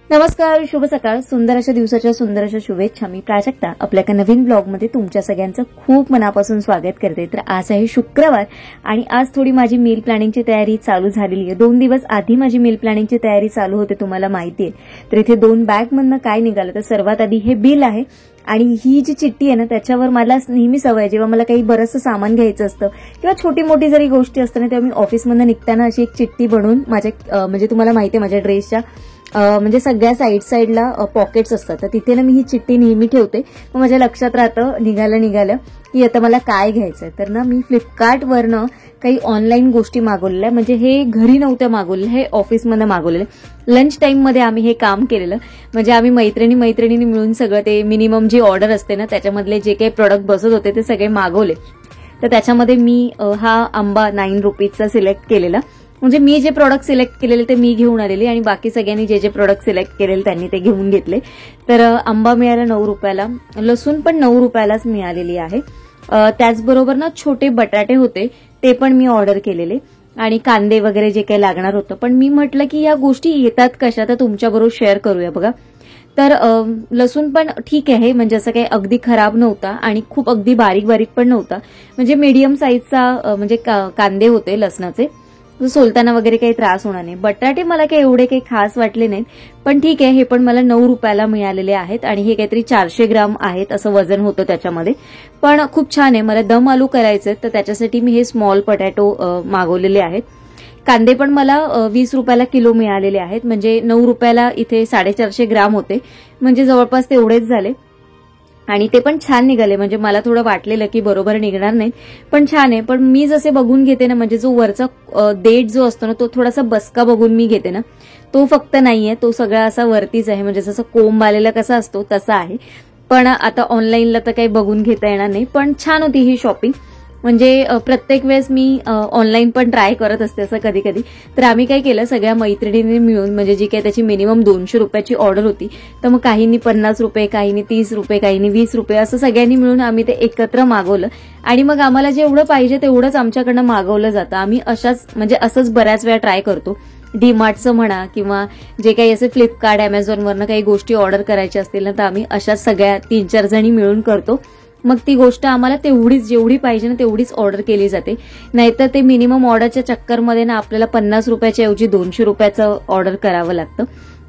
नमस्कार, शुभ सकाळ. सुंदर अशा दिवसाच्या सुंदर अशा शुभेच्छा. मी प्राजक्ता आपल्या एका नवीन ब्लॉगमध्ये तुमच्या सगळ्यांचं खूप मनापासून स्वागत करते. तर आज आहे शुक्रवार आणि आज थोडी माझी मील प्लॅनिंगची तयारी चालू झालेली आहे. 2 दिवस आधी माझी मील प्लॅनिंगची तयारी चालू होते, तुम्हाला माहिती आहे. तर इथे 2 बॅगमधनं काय निघालं तर सर्वात आधी हे बिल आहे आणि ही जी चिठ्ठी आहे ना त्याच्यावर मला नेहमी सवय, जेव्हा मला काही बरंचसं सामान घ्यायचं असतं किंवा छोटी मोठी जरी गोष्टी असतं ना तेव्हा मी ऑफिसमधनं निघताना अशी एक चिठ्ठी बनवून माझ्या म्हणजे तुम्हाला माहिती आहे माझ्या ड्रेसच्या म्हणजे सगळ्या साईडला पॉकेट्स असतात, तर तिथे ना मी ही चिठ्ठी नेहमी ठेवते. मग माझ्या लक्षात राहतं निघालं की आता मला काय घ्यायचंय. तर ना मी फ्लिपकार्टवरनं काही ऑनलाईन गोष्टी मागवलेल्या, म्हणजे हे घरी नव्हत्या मागवलेलं, हे ऑफिसमध्ये मागवलेलं. लंच टाइममध्ये आम्ही हे काम केलेलं, म्हणजे आम्ही मैत्रिणींनी मिळून सगळं ते मिनिमम जी ऑर्डर असते ना त्याच्यामधले जे काही प्रोडक्ट बसत होते ते सगळे मागवले. तर त्याच्यामध्ये मी हा आंबा 9 रुपीजचा सिलेक्ट केलेला, म्हणजे मी जे प्रोडक्ट सिलेक्ट केलेले ते मी घेऊन आलेले आणि बाकी सगळ्यांनी जे प्रोडक्ट सिलेक्ट केलेले त्यांनी ते घेऊन घेतले. तर आंबा मिळाला 9 रुपयाला, लसूण पण 9 रुपयालाच मिळालेली आहे. त्याचबरोबर ना छोटे बटाटे होते ते पण मी ऑर्डर केलेले आणि कांदे वगैरे जे काही लागणार होतं. पण मी म्हटलं की या गोष्टी येतात कशा, तर तुमच्याबरोबर शेअर करूया. बघा, तर लसूण पण ठीक आहे, म्हणजे असं काही अगदी खराब नव्हता आणि खूप अगदी बारीक पण नव्हता, म्हणजे मीडियम साईजचा म्हणजे कांदे होते लसणाचे, सोलताना वगैरे काही त्रास होणार नाही. बटाटे मला काही एवढे काही खास वाटले नाहीत, पण ठीक आहे, हे पण मला 9 रुपयाला मिळालेले आहेत आणि हे काहीतरी 400 ग्राम आहेत असं वजन होतं त्याच्यामध्ये. पण खूप छान आहे. मला दम आलू करायचे तर त्याच्यासाठी मी हे स्मॉल पोटॅटो मागवलेले आहेत. कांदे पण मला 20 रुपयाला किलो मिळालेले आहेत, म्हणजे 9 रुपयाला इथे 450 ग्राम होते, म्हणजे जवळपास तेवढेच झाले आणि ते पण छान निघाले. म्हणजे मला थोडं वाटलेलं की बरोबर निघणार नाहीत, पण छान आहे. पण मी जसे बघून घेते ना, म्हणजे जो वरचा देठ जो असतो ना तो थोडासा बसका बघून मी घेते ना, तो फक्त नाहीये, तो सगळा असा वरतीच आहे, म्हणजे जसं कोंब आलेला कसा असतो तसा आहे. पण आता ऑनलाईनला तर काही बघून घेता येणार नाही. पण छान होती ही शॉपिंग, म्हणजे प्रत्येक वेळेस मी ऑनलाईन पण ट्राय करत असते असं कधी कधी. तर आम्ही काय केलं, सगळ्या मैत्रिणींनी मिळून, म्हणजे जी काही त्याची मिनिमम 200 रुपयाची ऑर्डर होती, तर मग काहींनी 50 रुपये, काहींनी 30 रुपये, काहींनी 20 रुपये असं सगळ्यांनी मिळून आम्ही ते एकत्र मागवलं आणि मग आम्हाला जेवढं पाहिजे तेवढंच आमच्याकडनं मागवलं जातं. आम्ही असंच बऱ्याच वेळा ट्राय करतो. डीमार्टचं म्हणा किंवा जे काही असे फ्लिपकार्ट, अमेझॉनवरनं काही गोष्टी ऑर्डर करायच्या असतील ना, तर आम्ही अशाच सगळ्या 3-4 जणी मिळून करतो. मग ती गोष्ट आम्हाला तेवढीच जेवढी पाहिजे ना तेवढीच ऑर्डर केली जाते. नाहीतर ते मिनिमम ऑर्डरच्या चक्करमध्ये ना आपल्याला 50 रुपयाच्या ऐवजी 200 रुपयाचं ऑर्डर करावं लागतं.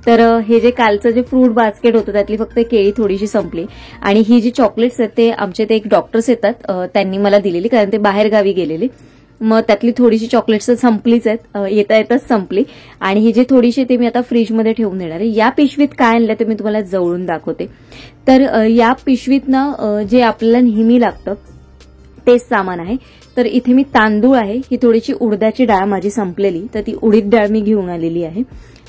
तर हे जे कालचं जे फ्रूट बास्केट होतं त्यातली फक्त केळी थोडीशी संपली आणि ही जी चॉकलेट्स आहेत ते आमचे ते एक डॉक्टर्स येतात त्यांनी मला दिलेली, कारण ते बाहेर गावी गेलेले. मग त्यातली थोडीशी चॉकलेट्स संपलीच आहेत, येताच संपली आणि ही जी थोडीशी ते मी आता फ्रीजमध्ये ठेवून देणार आहे. या पिशवीत काय आणलं ते मी तुम्हाला जवळून दाखवते. तर या पिशवीत ना जे आपल्याला नेहमी लागतं तेच सामान आहे. तर इथे मी तांदूळ आहे, ही थोडीशी उडदाची डाळ माझी संपलेली, तर ती उडीद डाळ मी घेऊन आलेली आहे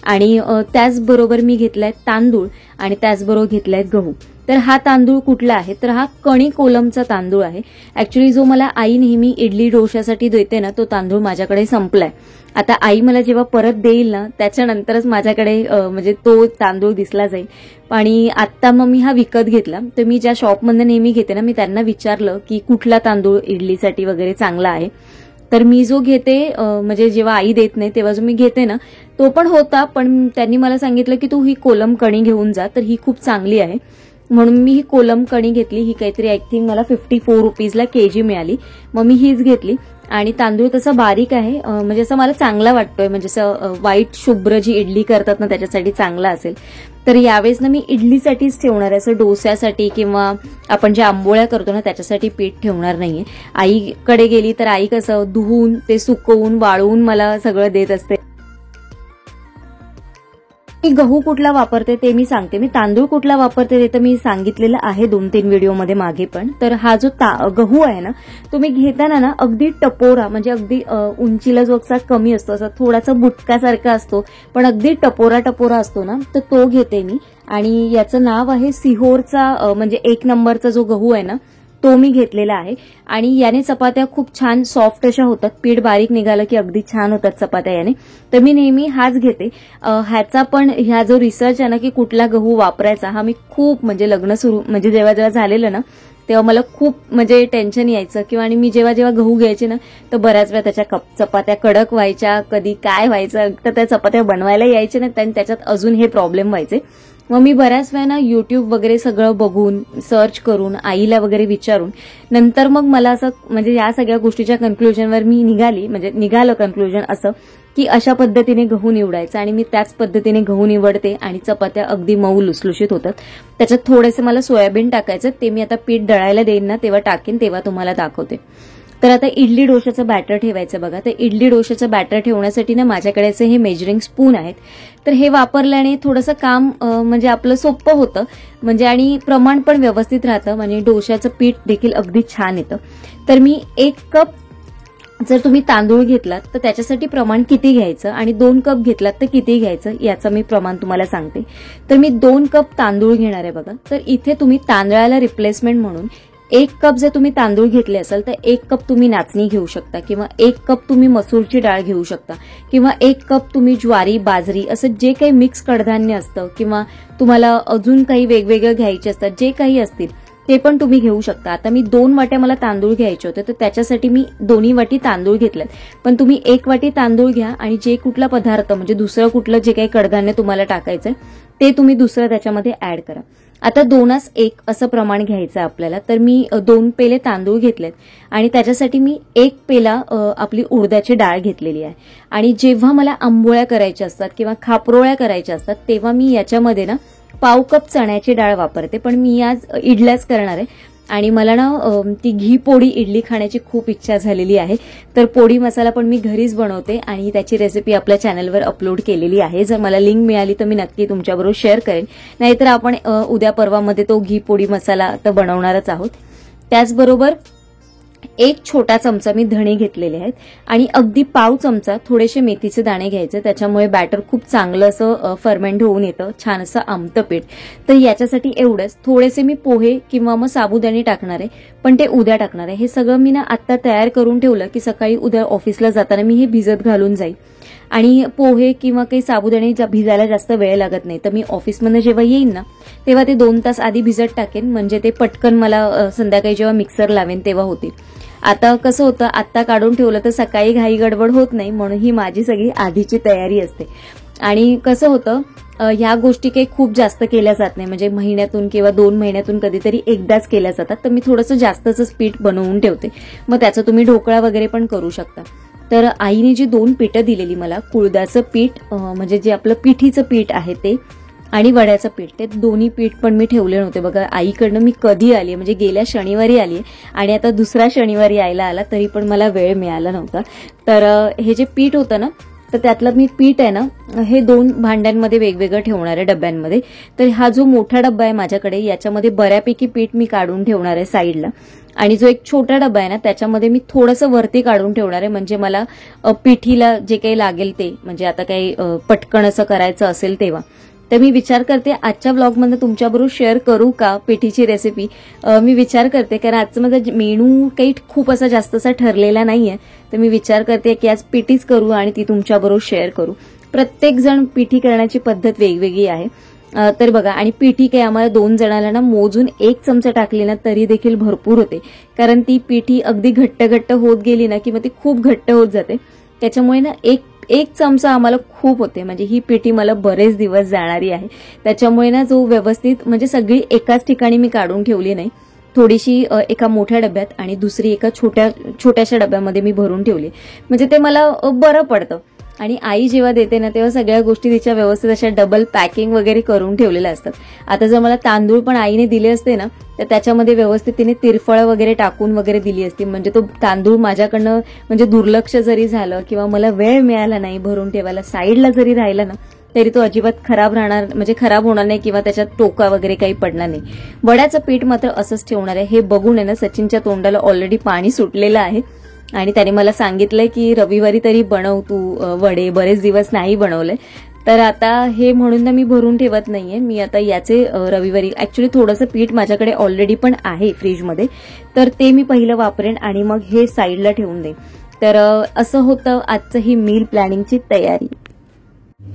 आणि त्याचबरोबर मी घेतलाय तांदूळ आणि त्याचबरोबर घेतलाय गहू. तर हा तांदूळ कुठला आहे, तर हा कणी कोलमचा तांदूळ आहे. ऍक्च्युली जो मला आई नेहमी इडली डोश्यासाठी देते ना तो तांदूळ माझ्याकडे संपलाय. आता आई मला जेव्हा परत देईल ना त्याच्यानंतरच माझ्याकडे म्हणजे तो तांदूळ दिसला जाईल. आणि आता मग मी हा विकत घेतला. तर मी ज्या शॉपमधनं नेहमी घेते ना, मी त्यांना विचारलं की कुठला तांदूळ इडलीसाठी वगैरे चांगला आहे. तर मी जो घेते म्हणजे जेव्हा आई देत नाही तेव्हा जो मी घेते ना तो पण होता, पण त्यांनी मला सांगितलं की तू ही कोलम कणी घेऊन जा, तर ही खूप चांगली आहे. म्हणून मी ही कोलम कणी घेतली. ही काहीतरी आय थिंक मला 54 रुपीजला केजी मिळाली, मग मी हीच घेतली. आणि तांदूळ तसा बारीक आहे, म्हणजे असं मला चांगला वाटतोय, म्हणजे असं व्हाईट शुभ्र जी इडली करतात ना त्याच्यासाठी चांगला असेल. तर यावेळेस ना मी इडलीसाठीच ठेवणार आहे, असं डोस्यासाठी किंवा आपण ज्या आंबोळ्या करतो ना त्याच्यासाठी पीठ ठेवणार नाहीये. आईकडे गेली तर आई कसं धुवून ते सुकवून वाळवून मला सगळं देत असते. मी गहू कुठला वापरते ते मी सांगते. मी तांदूळ कुठला वापरते ते तर मी सांगितलेलं आहे 2-3 व्हिडिओमध्ये मागे पण. तर हा जो गहू आहे ना तो मी घेताना ना अगदी टपोरा, म्हणजे अगदी उंचीला जो असा कमी असतो, असा थोडासा बुटकासारखा असतो पण अगदी टपोरा असतो ना, तर तो घेते मी. आणि याचं नाव आहे सिहोरचा, म्हणजे 1 नंबरचा जो गहू आहे ना तो मी घेतलेला आहे. आणि याने चपात्या खूप छान सॉफ्ट अशा होतात, पीठ बारीक निघालं की अगदी छान होतात चपात्या याने. तर मी नेहमी हाच घेते. ह्याचा पण ह्या जो रिसर्च आहे ना की कुठला गहू वापरायचा, हा मी खूप म्हणजे लग्न सुरू म्हणजे जेव्हा झालेलं ना तेव्हा मला खूप म्हणजे टेन्शन यायचं किंवा आणि मी जेव्हा जेव्हा गहू घ्यायचे ना तर बऱ्याच वेळा त्याच्या चपात्या कडक व्हायच्या, कधी काय व्हायचं तर त्या चपात्या बनवायला यायच्या नाही आणि त्याच्यात अजून हे प्रॉब्लेम व्हायचे. मग मी बऱ्याच वेळा ना युट्यूब वगैरे सगळं बघून सर्च करून आईला वगैरे विचारून नंतर मग मला असं म्हणजे या सगळ्या गोष्टीच्या कन्क्लुजनवर मी निघालं कन्क्लुजन असं की अशा पद्धतीने गहू निवडायचं आणि मी त्याच पद्धतीने गहू निवडते आणि चपात्या अगदी मऊ लुसलुशीत होतात. त्याच्यात थोडेसे मला सोयाबीन टाकायचं, ते मी आता पीठ दळायला देईन ना तेव्हा टाकेन, तेव्हा तुम्हाला दाखवते. तर आता इडली डोशाचं बॅटर ठेवायचं बघा. तर इडली डोशाचं बॅटर ठेवण्यासाठी ना माझ्याकडे असे हे मेजरिंग स्पून आहेत. तर हे वापरल्याने थोडंसं काम म्हणजे आपलं सोपं होतं म्हणजे आणि प्रमाण पण व्यवस्थित राहतं म्हणजे डोशाचं पीठ देखील अगदी छान येतं. तर मी 1 कप जर तुम्ही तांदूळ घेतलात तर त्याच्यासाठी प्रमाण किती घ्यायचं आणि 2 कप घेतलात तर किती घ्यायचं याचं मी प्रमाण तुम्हाला सांगते. तर मी 2 कप तांदूळ घेणार आहे बघा. तर इथे तुम्ही तांदळाला रिप्लेसमेंट म्हणून 1 कप जर तुम्ही तांदूळ घेतले असाल तर 1 कप तुम्ही नाचणी घेऊ शकता किंवा 1 कप तुम्ही मसूरची डाळ घेऊ शकता किंवा 1 कप तुम्ही ज्वारी, बाजरी असं जे काही मिक्स कडधान्य असतं किंवा तुम्हाला अजून काही वेगवेगळं घ्यायचे असतात जे काही असतील ते पण तुम्ही घेऊ शकता. आता मी 2 वाट्या मला तांदूळ घ्यायचे होते तर त्याच्यासाठी मी 2 वाटी तांदूळ घेतलेत. पण तुम्ही 1 वाटी तांदूळ घ्या आणि जे कुठला पदार्थ म्हणजे दुसरं कुठलं जे काही कडधान्य तुम्हाला टाकायचंय ते तुम्ही दुसरं त्याच्यामध्ये ऍड करा. आता 2:1 असं प्रमाण घ्यायचं आपल्याला. तर मी 2 पेले तांदूळ घेतलेत आणि त्याच्यासाठी मी 1 पेला आपली उडदाची डाळ घेतलेली आहे. आणि जेव्हा मला आंबोळ्या करायच्या असतात किंवा खापरोळ्या करायच्या असतात तेव्हा मी याच्यामध्ये ना 1/2 कप चण्याची डाळ वापरते. पण मी आज इडल्याच करणार आहे आणि मला ना ती घी पोळी इडली खाण्याची खूप इच्छा झालेली आहे. तर पोळी मसाला पण मी घरीच बनवते आणि त्याची रेसिपी आपल्या चॅनलवर अपलोड केलेली आहे. जर मला लिंक मिळाली तर मी नक्की तुमच्याबरोबर शेअर करेन. नाहीतर आपण उद्या परवामध्ये तो घी पोळी मसाला तर बनवणारच आहोत. त्याचबरोबर 1 छोटा चमचा मी धणे घेतलेले आहेत आणि अगदी 1/2 चमचा थोडेसे मेथीचे दाणे घ्यायचे. त्याच्यामुळे बॅटर खूप चांगलं असं फर्मेंट होऊन येतं, छान असं आमतं पीठ. तर याच्यासाठी एवढंच. थोडेसे मी पोहे किंवा मग साबुदाणे टाकणार आहे पण ते उद्या टाकणार आहे. हे सगळं मी ना आता तयार करून ठेवलं की सकाळी उद्या ऑफिसला जाताना मी हे भिजत घालून जाईल. आणि पोहे किंवा काही साबुदाणे भिजायला जास्त वेळ लागत नाही. तर मी ऑफिसमधून जेव्हा येईन ना तेव्हा ते 2 तास आधी भिजत टाकेन म्हणजे ते पटकन मला संध्याकाळी जेव्हा मिक्सर लावेन तेव्हा होतील. आता कसं होतं आत्ता काढून ठेवलं तर सकाळी घाई गडबड होत नाही म्हणून ही माझी सगळी आधीची तयारी असते. आणि कसं होतं ह्या गोष्टी काही खूप जास्त केल्या जात नाही म्हणजे महिन्यातून किंवा 2 महिन्यातून कधीतरी एकदाच केल्या जातात. तर मी थोडंसं जास्तच पीठ बनवून ठेवते. मग त्याचं तुम्ही ढोकळा वगैरे पण करू शकता. तर आईने जी 2 पीठं दिलेली मला कुळदाचं पीठ म्हणजे जे आपलं पिठीचं पीठ आहे ते आणि वड्याचं पीठ, ते दोन्ही पीठ पण मी ठेवले नव्हते. बघा आईकडनं मी कधी आली म्हणजे गेल्या शनिवारी आली आणि आता दुसरा शनिवारी यायला आला तरी पण मला वेळ मिळाला नव्हता. तर हे जे पीठ होतं ना तर त्यातलं मी पीठ आहे ना हे 2 भांड्यांमध्ये वेगवेगळं ठेवणार आहे डब्यांमध्ये. तर हा जो मोठा डब्बा आहे माझ्याकडे याच्यामध्ये बऱ्यापैकी पीठ मी काढून ठेवणार आहे साईडला आणि जो एक छोटा डब्बा आहे ना त्याच्यामध्ये मी थोडंसं वरती काढून ठेवणार आहे म्हणजे मला पिठीला जे काही लागेल ते म्हणजे आता काही पटकन असं करायचं असेल तेव्हा. तर मी विचार करते आजच्या ब्लॉगमध्ये तुमच्याबरोबर शेअर करू का पिठीची रेसिपी. मी विचार करते कारण आजचा माझा मेनू काही खूप असा जास्त असा ठरलेला नाहीये. तर मी विचार करते की आज पिठीच करू आणि ती तुमच्याबरोबर शेअर करू. प्रत्येक जण पिठी करण्याची पद्धत वेगवेगळी आहे. तर बघा आणि पिठी काही आम्हाला 2 जणांना ना मोजून 1 चमचा टाकली ना तरी देखील भरपूर होते कारण ती पिठी अगदी घट्ट होत गेली ना किंवा ती खूप घट्ट होत जाते. त्याच्यामुळे ना एक चमचा आम्हाला खूप होते म्हणजे ही पिठी मला बरेच दिवस जाणारी आहे. त्याच्यामुळे ना जो व्यवस्थित म्हणजे सगळी एकाच ठिकाणी मी काढून ठेवली नाही. थोडीशी एका मोठ्या डब्यात आणि दुसरी एका छोट्याशा डब्यामध्ये मी भरून ठेवली म्हणजे ते मला बरं पडतं. आणि आई जेव्हा देते ना तेव्हा सगळ्या गोष्टी तिच्या व्यवस्थित अशा डबल पॅकिंग वगैरे करून ठेवलेल्या असतात. आता जर मला तांदूळ पण आईने दिले असते ना तर त्याच्यामध्ये व्यवस्थित तिने तिरफळं वगैरे टाकून वगैरे दिली असती म्हणजे तो तांदूळ माझ्याकडनं म्हणजे दुर्लक्ष जरी झालं किंवा मला वेळ मिळाला नाही भरून ठेवायला साईडला जरी राहिला ना तरी तो अजिबात खराब होणार नाही किंवा त्याच्यात टोका वगैरे काही पडणार नाही. वड्याचं पीठ मात्र असंच ठेवणार आहे. हे बघून आहे ना सचिनच्या तोंडाला ऑलरेडी पाणी सुटलेलं आहे आणि त्याने मला सांगितलंय की रविवारी तरी बनव तू वडे, बरेच दिवस नाही बनवले. तर आता हे म्हणून ना मी भरून ठेवत नाहीये. मी आता याचे रविवारी ऍक्च्युली थोडंसं पीठ माझ्याकडे ऑलरेडी पण आहे फ्रीजमध्ये तर ते मी पहिलं वापरेन आणि मग हे साईडला ठेवून देईन. तर असं होतं आजचं ही मील प्लॅनिंगची तयारी.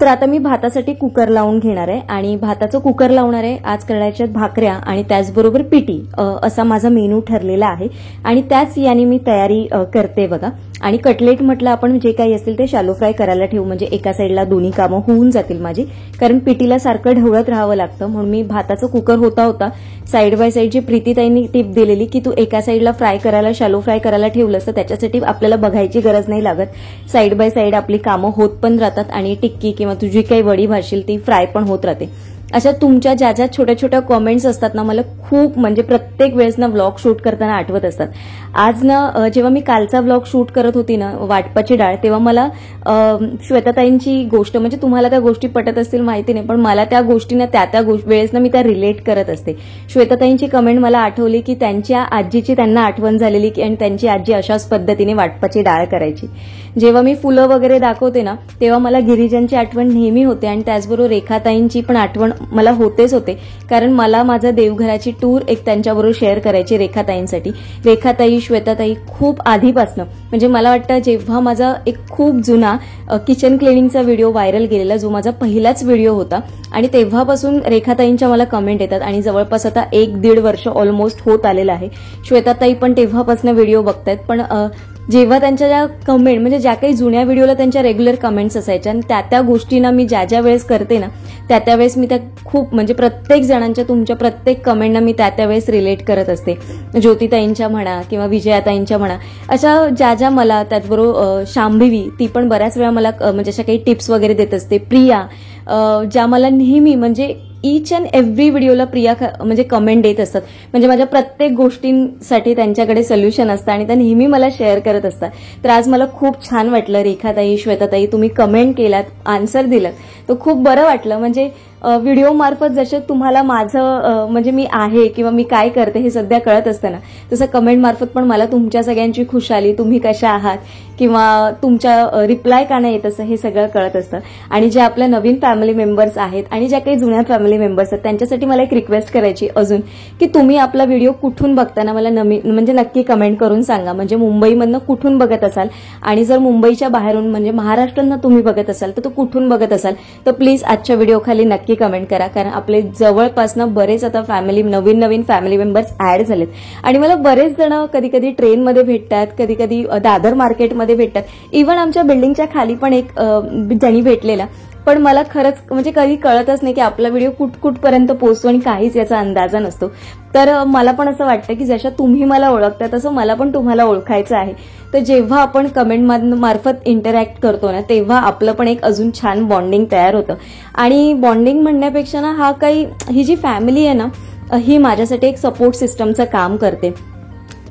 तर आता मी भातासाठी कुकर लावून घेणार आहे आणि भाताचं कुकर लावणार आहे. आज करण्याच्या भाकऱ्या आणि त्याचबरोबर पिठी असा माझा मेनू ठरलेला आहे आणि त्याच याने मी तयारी करते बघा. आणि कटलेट म्हटलं आपण जे काही असेल ते शॅलो फ्राय करायला ठेवू, म्हणजे एका साईडला दोन्ही कामं होऊन जातील माझी, कारण पिठीला सारखं ढवळत राहावं लागतं. म्हणून मी भाताचं कुकर होता साईड बाय साईड जी प्रीतीताईंनी टिप दिलेली की तू एका साईडला फ्राय करायला शॅलो फ्राय करायला ठेवलंस तर त्याच्यासाठी आपल्याला बघायची गरज नाही लागत. साईड बाय साईड आपली कामं होत पण राहतात आणि टिक्की किंवा तुझी काही वडी भाजील ती फ्राय पण होत राहते. अशा तुमच्या ज्या ज्या छोट्या छोट्या कॉमेंट्स असतात ना, मला खूप म्हणजे प्रत्येक वेळेस ना व्लॉग शूट करताना आठवत असतात. आज ना जेव्हा मी कालचा व्लॉग शूट करत होती ना वाटपाची डाळ, तेव्हा मला श्वेताताईंची गोष्ट, म्हणजे तुम्हाला त्या गोष्टी पटत असतील माहिती नाही, पण मला त्या गोष्टींना त्या वेळेस ना मी त्या रिलेट करत असते. श्वेताताईंची कमेंट मला आठवली की त्यांच्या आजीची त्यांना आठवण झालेली की आणि त्यांची आजी अशाच पद्धतीने वाटपाची डाळ करायची. जेव्हा मी फुलं वगैरे दाखवते ना तेव्हा मला गिरिजांची आठवण नेहमी होते आणि त्याचबरोबर रेखाताईंची पण आठवण मला होतेच होते, कारण मला माझा देवघराची टूर एक त्यांच्याबरोबर शेअर करायची रेखाताईंसाठी. रेखाताई श्वेताताई खूप आधीपासनं, म्हणजे मला वाटतं जेव्हा माझा एक खूप जुना किचन क्लिनिंगचा व्हिडिओ व्हायरल गेलेला, जो माझा पहिलाच व्हिडिओ होता, आणि तेव्हापासून रेखाताईंच्या मला कमेंट येतात आणि जवळपास आता 1-1.5 वर्ष ऑलमोस्ट होत आलेलं आहे. श्वेताताई पण तेव्हापासून व्हिडिओ बघतायत, पण जेव्हा त्यांच्या ज्या कमेंट, म्हणजे ज्या काही जुन्या व्हिडिओला त्यांच्या रेग्युलर कमेंट्स असायच्या आणि त्या गोष्टींना मी ज्या वेळेस करते ना त्या वेळेस मी त्या खूप, म्हणजे प्रत्येक जणांच्या तुमच्या प्रत्येक कमेंटना मी त्या वेळेस रिलेट करत असते. ज्योतिताईंच्या म्हणा किंवा विजयाताईंच्या म्हणा, अशा ज्या मला, त्याचबरोबर शांभवी ती पण बऱ्याच वेळा मला म्हणजे अशा काही टिप्स वगैरे देत असते. प्रिया ज्या मला नेहमी म्हणजे ईच अँड एव्हरी व्हिडिओला प्रिया म्हणजे कमेंट देत असतात, म्हणजे माझ्या प्रत्येक गोष्टींसाठी त्यांच्याकडे सोल्युशन असतं आणि त्या नेहमी मला शेअर करत असतात. तर आज मला खूप छान वाटलं रेखाताई श्वेताताई तुम्ही कमेंट केलात, आन्सर दिलं, तर खूप बरं वाटलं. म्हणजे व्हिडिओ मार्फत जसं तुम्हाला माझं म्हणजे मी आहे किंवा मी काय करते हे सध्या कळत असतं ना, तसं कमेंट मार्फत पण मला तुमच्या सगळ्यांची खुशाली, तुम्ही कशा आहात किंवा तुमच्या रिप्लाय का नाही येत असं हे सगळं कळत असतं. आणि जे आपल्या नवीन फॅमिली मेंबर्स आहेत आणि ज्या काही जुन्या फॅमिली मेंबर्स आहेत त्यांच्यासाठी मला एक रिक्वेस्ट करायची अजून, की तुम्ही आपला व्हिडिओ कुठून बघताना मला म्हणजे नक्की कमेंट करून सांगा. म्हणजे मुंबईमधनं कुठून बघत असाल आणि जर मुंबईच्या बाहेरून म्हणजे महाराष्ट्रातनं तुम्ही बघत असाल तर तो कुठून बघत असाल तर प्लीज आजच्या व्हिडिओ खाली नक्की कमेंट करा, कारण आपले जवळपासनं बरेच आता नवीन फॅमिली मेंबर्स ऍड झालेत आणि मला बरेच जण कधी ट्रेनमध्ये भेटतात, कधी दादर मार्केटमध्ये भेटतात, इव्हन आमच्या बिल्डिंगच्या खाली पण एक जणी भेटलेला. पण मला खरंच म्हणजे कधी कळतच नाही की आपला व्हिडिओ कुठपर्यंत पोहोचतो आणि काहीच याचा अंदाजा नसतो. तर मला पण असं वाटतं की जशा तुम्ही मला ओळखता तसं मला पण तुम्हाला ओळखायचं आहे. तर जेव्हा आपण कमेंट मार्फत इंटरॅक्ट करतो ना तेव्हा आपलं पण एक अजून छान बॉन्डिंग तयार होतं. आणि बॉन्डिंग म्हणण्यापेक्षा ना ही जी फॅमिली आहे ना ही माझ्यासाठी एक सपोर्ट सिस्टमचं काम करते.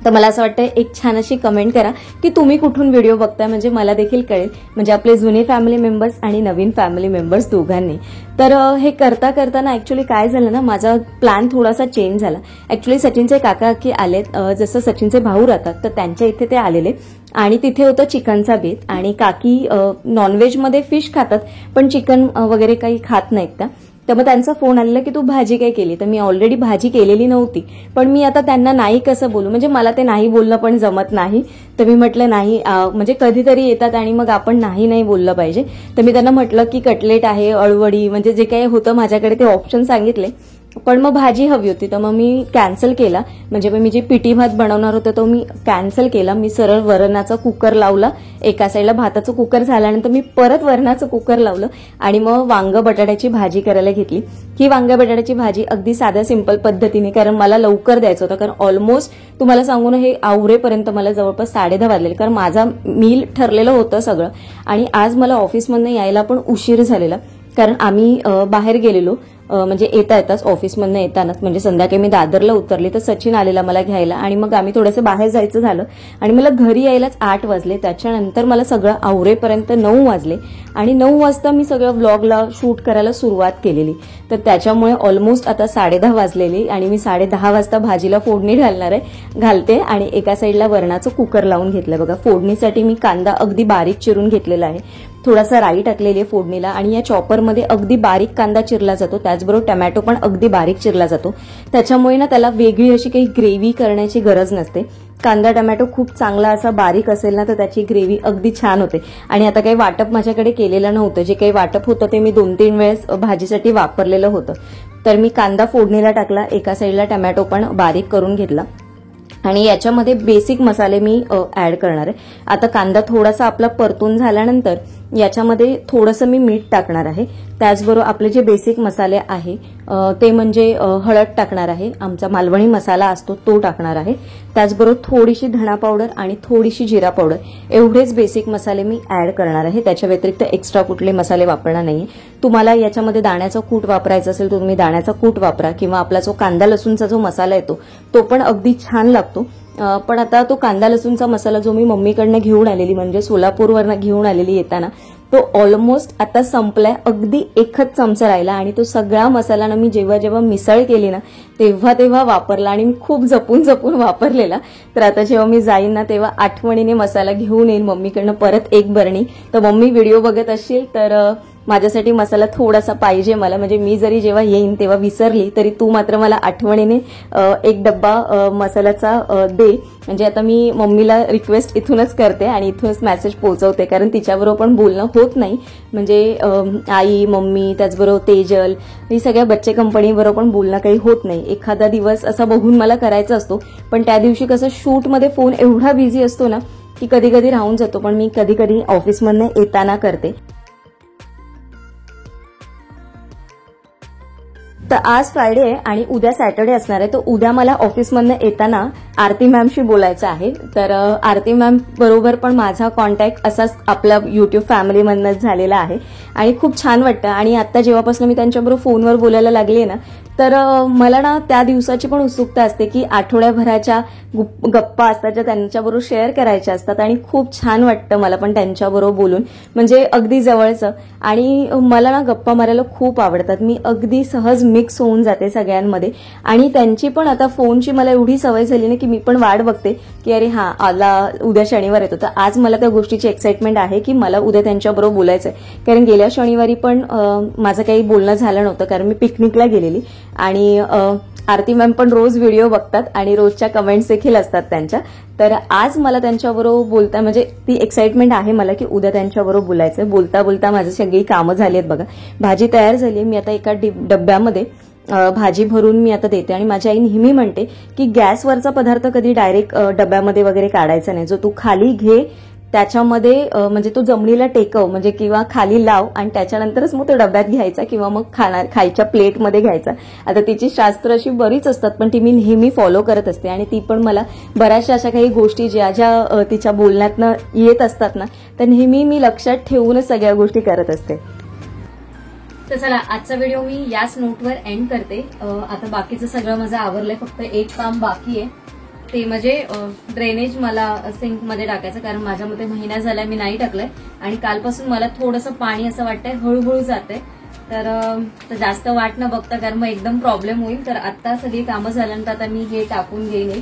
तर मला असं वाटतं एक छान अशी कमेंट करा की तुम्ही कुठून व्हिडिओ बघताय, म्हणजे मला देखील कळेल, म्हणजे आपले जुने फॅमिली मेंबर्स आणि नवीन फॅमिली मेंबर्स दोघांनी. तर हे करताना ऍक्च्युली काय झालं ना, माझा प्लॅन थोडासा चेंज झाला. ऍक्च्युली सचिनचे काकी आलेत, जसं सचिनचे भाऊ राहतात तर त्यांच्या इथे ते आलेले आणि तिथे होतं चिकनचा बेत आणि काकी नॉनव्हेजमध्ये फिश खातात पण चिकन वगैरे काही खात नाहीत त्या. तर मग त्यांचा फोन आलेला की तू भाजी काय केली, तर मी ऑलरेडी भाजी केलेली नव्हती, पण मी आता त्यांना नाही कसं बोलू, म्हणजे मला ते नाही बोलणं पण जमत नाही. तर मी म्हटलं नाही, म्हणजे कधीतरी येतात आणि मग आपण नाही बोललं पाहिजे. तर मी त्यांना म्हटलं की कटलेट आहे, अळवडी, म्हणजे जे काही होतं माझ्याकडे ते ऑप्शन सांगितले, पण मग भाजी हवी होती. तर मग मी कॅन्सल केला, म्हणजे मी जे पिठी भात बनवणार होतं तो मी कॅन्सल केला. मी सरळ वरणाचा कुकर लावला, एका साईडला भाताचं कुकर झाल्यानंतर मी परत वरणाचं कुकर लावलं आणि मग वांग बटाट्याची भाजी करायला घेतली. ही वांग बटाट्याची भाजी अगदी साध्या सिंपल पद्धतीने, कारण मला लवकर द्यायचं होतं, कारण ऑलमोस्ट तुम्हाला सांगू ना हे आवरेपर्यंत मला जवळपास 10:30 वाजलेले, कारण माझा मील ठरलेलं होतं सगळं. आणि आज मला ऑफिसमधनं यायला पण उशीर झालेला, कारण आम्ही बाहेर गेलेलो, म्हणजे येताच ऑफिसमधनं येतानाच, म्हणजे संध्याकाळी मी दादरला उतरले तर सचिन आलेला मला घ्यायला आणि मग आम्ही थोडंसं बाहेर जायचं झालं आणि मला घरी यायलाच 8 वाजले. त्याच्यानंतर मला सगळं आवरेपर्यंत 9 वाजले आणि 9 वाजता मी सगळं व्लॉगला शूट करायला सुरुवात केलेली. तर त्याच्यामुळे ऑलमोस्ट आता 10:30 वाजलेली आणि मी 10:30 वाजता भाजीला फोडणी घालते आणि एका साईडला वरणाचं कुकर लावून घेतलं. बघा, फोडणीसाठी मी कांदा अगदी बारीक चिरून घेतलेला आहे, थोडासा राई टाकलेली आहे फोडणीला आणि या चॉपरमध्ये अगदी बारीक कांदा चिरला जातो, त्याच त्याचबरोबर टोमॅटो पण अगदी बारीक चिरला जातो, त्याच्यामुळे ना त्याला वेगळी अशी काही ग्रेव्ही करण्याची गरज नसते. कांदा टोमॅटो खूप चांगला असा बारीक असेल ना तर त्याची ग्रेव्ही अगदी छान होते. आणि आता काही वाटप माझ्याकडे केलेलं नव्हतं, जे काही वाटप होतं ते मी 2-3 वेळेस भाजीसाठी वापरलेलं होतं. तर मी कांदा फोडणीला टाकला, एका साईडला टोमॅटो पण बारीक करून घेतला आणि याच्यामध्ये बेसिक मसाले मी ऍड करणार आहे. आता कांदा थोडासा आपला परतून झाल्यानंतर याच्यामध्ये थोडंसं मी मीठ टाकणार आहे. त्याचबरोबर आपले जे बेसिक मसाले आहे ते म्हणजे हळद टाकणार आहे, आमचा मालवणी मसाला असतो तो टाकणार आहे. त्याचबरोबर थोडीशी धणा पावडर आणि थोडीशी जिरा पावडर, एवढेच बेसिक मसाले मी ऍड करणार आहे. त्याच्या व्यतिरिक्त एक्स्ट्रा कुठले मसाले वापरणार नाहीये. तुम्हाला याच्यामध्ये दाण्याचा कूट वापरायचा असेल तर तुम्ही दाण्याचा कूट वापरा, किंवा आपला जो कांदा लसूणचा जो मसाला येतो तो पण अगदी छान लागतो. पण आता तो कांदा लसूणचा मसाला जो मी मम्मीकडनं घेऊन आलेली, म्हणजे सोलापूरवरनं घेऊन आलेली येताना, तो ऑलमोस्ट आता संपलाय. अगदी एकच चमचा राहिला आणि तो सगळा मसाला ना मी जेव्हा जेव्हा मिसळ केली ना तेव्हा वापरला आणि मी खूप जपून जपून वापरलेला. तर आता जेव्हा मी जाईन ना तेव्हा आठवणीने मसाला घेऊन येईन मम्मीकडनं परत एक बरणी. तर मम्मी व्हिडिओ बघत असशील तर माझ्यासाठी मसाला थोडासा पाहिजे मला, म्हणजे मी जरी जेव्हा येईन तेव्हा विसरली तरी तू मात्र मला आठवणीने एक डब्बा मसाल्याचा दे. म्हणजे आता मी मम्मीला रिक्वेस्ट इथूनच करते आणि इथूनच मेसेज पोहोचवते, कारण तिच्याबरोबर पण बोलणं होत नाही. म्हणजे आई, मम्मी, त्याचबरोबर तेजल, ही सगळ्या बच्चे कंपनीबरोबर पण बोलणं काही होत नाही. एखादा दिवस असा बघून मला करायचा असतो, पण त्या दिवशी कसं शूटमध्ये फोन एवढा बिझी असतो ना की कधी कधी राहून जातो. पण मी कधी कधी ऑफिसमधनं येताना करते. तर आज फ्रायडे आहे आणि उद्या सॅटर्डे असणार आहे. तर उद्या मला ऑफिसमधनं येताना आरती मॅमशी बोलायचं आहे. तर आरती मॅम बरोबर पण माझा कॉन्टॅक्ट असाच आपल्या युट्यूब फॅमिलीमधनंच झालेला आहे आणि खूप छान वाटतं. आणि आता जेव्हापासून मी त्यांच्याबरोबर फोनवर बोलायला लागले ना तर मला ना त्या दिवसाची पण उत्सुकता असते की आठवड्याभराच्या गप्पा असतात ज्या त्यांच्याबरोबर शेअर करायच्या असतात आणि खूप छान वाटतं मला पण त्यांच्याबरोबर बोलून, म्हणजे अगदी जवळचं. आणि मला ना गप्पा मारायला खूप आवडतात. मी अगदी सहज मिक्स होऊन जाते सगळ्यांमध्ये आणि त्यांची पण आता फोनची मला एवढी सवय झाली ना की मी पण वाट बघते की अरे हा आला, उद्या शनिवार येतो. तर आज मला त्या गोष्टीची एक्साइटमेंट आहे की मला उद्या त्यांच्याबरोबर बोलायचं आहे. कारण गेल्या शनिवारी पण माझं काही बोलणं झालं नव्हतं, कारण मी पिकनिकला गेलेली. आणि आरती मॅम पण रोज व्हिडिओ बघतात आणि रोजच्या कमेंट्स देखील असतात त्यांच्या. तर आज मला त्यांच्याबरोबर बोलता म्हणजे ती एक्साइटमेंट आहे मला की उद्या त्यांच्याबरोबर बोलायचं. बोलता बोलता माझी सगळी कामं झाली आहेत बघा. भाजी तयार झाली, मी आता एका डब्यामध्ये भाजी भरून मी आता देते. आणि माझी आई नेहमी म्हणते की गॅसवरचा पदार्थ कधी डायरेक्ट डब्यामध्ये वगैरे काढायचा नाही. जो तू खाली घे त्याच्यामध्ये म्हणजे तो जमिनीला टेकव, म्हणजे किंवा खाली लाव आणि त्याच्यानंतरच मग तो डब्यात घ्यायचा किंवा मग खायच्या प्लेटमध्ये घ्यायचा. आता तिची शास्त्र अशी बरीच असतात पण ती मी नेहमी फॉलो करत असते आणि ती पण मला बऱ्याचशा अशा काही गोष्टी ज्या तिच्या बोलण्यातनं येत असतात ना तर नेहमी मी लक्षात ठेवूनच सगळ्या गोष्टी करत असते. तर चला आजचा व्हिडिओ मी याच नोटवर एंड करते. आता बाकीचं सगळं माझं आवरलंय, फक्त एक काम बाकी आहे ते म्हणजे ड्रेनेज मला सिंकमध्ये टाकायचं, कारण माझ्या मते महिना झालाय मी नाही टाकलंय आणि कालपासून मला थोडंसं पाणी असं वाटतंय हळूहळू जातंय. तर जास्त वाट न बघता, कारण मग एकदम प्रॉब्लेम होईल. तर आता सगळी कामं झाल्यानंतर आता मी हे टाकून घेईन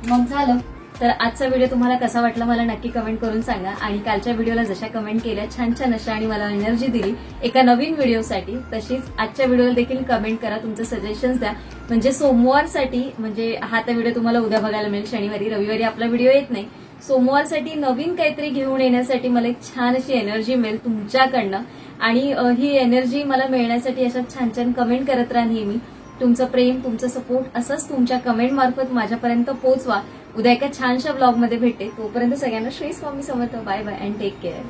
मग झालं. तर आजचा व्हिडिओ तुम्हाला कसा वाटला मला नक्की कमेंट करून सांगा. आणि कालच्या व्हिडिओला जशा कमेंट केल्या छान छान अशा आणि मला एनर्जी दिली एका नवीन व्हिडिओसाठी, तशीच आजच्या व्हिडिओला देखील कमेंट करा, तुमचे सजेशन्स द्या. म्हणजे सोमवारसाठी, म्हणजे हा तर व्हिडिओ तुम्हाला उद्या बघायला मिळेल, शनिवारी रविवारी आपला व्हिडिओ येत नाही. सोमवारसाठी नवीन काहीतरी घेऊन येण्यासाठी मला एक छान अशी एनर्जी मिळेल तुमच्याकडनं. आणि ही एनर्जी मला मिळण्यासाठी अशा छान छान कमेंट करत राहा नेहमी. तुमचं प्रेम, तुमचं सपोर्ट असंच तुमच्या कमेंट मार्फत माझ्यापर्यंत पोहोचवा. उद्या एका छानशा ब्लॉगमध्ये भेटते. तोपर्यंत सगळ्यांना Shri Swami Samarth. Bye bye and take care.